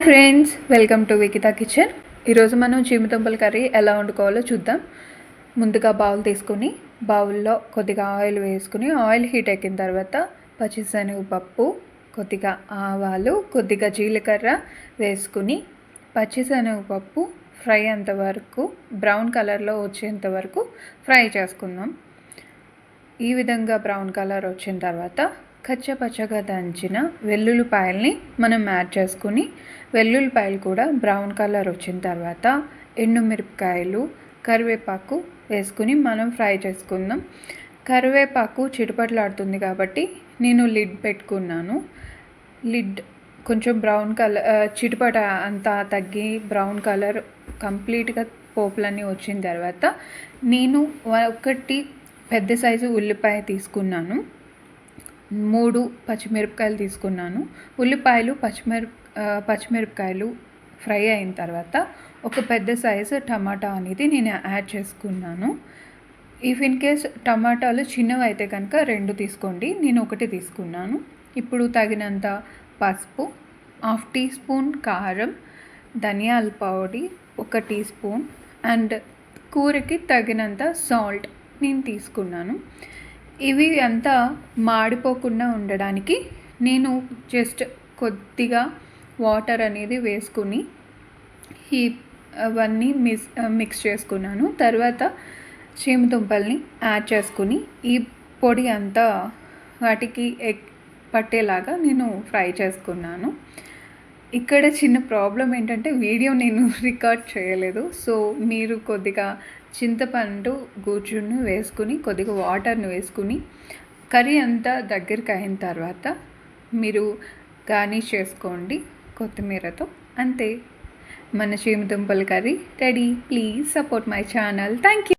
Friends, welcome to Vikitha kitchen. ఈరోజు మనం చీమదుంపల curry ఎలా వండుకోవాలో చూద్దాం. ముందుగా బౌల్ తీసుకుని బౌల్లో కొద్దిగా ఆయిల్ వేసుకుని ఆయిల్ హీట్ ఎక్కిన తర్వాత పచ్చిశనగపప్పు, కొద్దిగా ఆవాలు, కొద్దిగా జీలకర్ర వేసుకుని పచ్చిశనగపప్పు ఫ్రై అంతవరకు బ్రౌన్ కలర్లో వచ్చేంత వరకు ఫ్రై చేసుకుందాం. ఈ విధంగా బ్రౌన్ కలర్ వచ్చిన తర్వాత కచ్చపచ్చగా దంచిన వెల్లుల్లిపాయల్ని మనం యాడ్ చేసుకుని వెల్లుల్లిపాయలు కూడా బ్రౌన్ కలర్ వచ్చిన తర్వాత ఎండుమిరపకాయలు, కరివేపాకు వేసుకుని మనం ఫ్రై చేసుకుందాం. కరివేపాకు చిటపట్లాడుతుంది కాబట్టి నేను లిడ్ పెట్టుకున్నాను. లిడ్ కొంచెం బ్రౌన్ కలర్ చిటపట అంతా తగ్గి బ్రౌన్ కలర్ కంప్లీట్గా పోపులన్నీ వచ్చిన తర్వాత నేను ఒకటి పెద్ద సైజు ఉల్లిపాయ తీసుకున్నాను, 3 పచ్చిమిరపకాయలు తీసుకున్నాను. ఉల్లిపాయలు పచ్చిమిరపకాయలు ఫ్రై అయిన తర్వాత ఒక పెద్ద సైజు టమాటా అనేది నేను యాడ్ చేసుకున్నాను. ఇఫ్ ఇన్ కేస్ టమాటాలు చిన్నవి అయితే కనుక 2 తీసుకోండి, నేను 1 తీసుకున్నాను. ఇప్పుడు తగినంత పసుపు, 1/2 టీ స్పూన్ కారం, ధనియాల పొడి 1 టీ స్పూన్ అండ్ కూరకి తగినంత సాల్ట్ నేను తీసుకున్నాను. ఇవి అంతా మాడిపోకుండా ఉండడానికి నేను జస్ట్ కొద్దిగా వాటర్ అనేది వేసుకుని అవన్నీ మిక్స్ చేసుకున్నాను. తర్వాత చీమదుంపల్ని యాడ్ చేసుకుని ఈ పొడి అంతా వాటికి పట్టేలాగా నేను ఫ్రై చేసుకున్నాను. ఇక్కడ చిన్న ప్రాబ్లం ఏంటంటే వీడియో నేను రికార్డ్ చేయలేదు. సో మీరు కొద్దిగా చింతపండు గుజ్జును వేసుకుని కొద్దిగా వాటర్ని వేసుకుని కర్రీ అంతా దగ్గరికి అయిన తర్వాత మీరు గార్నిష్ చేసుకోండి కొత్తిమీరతో. అంతే, మన చీమదుంపల curry ready. Please support my channel. Thank you.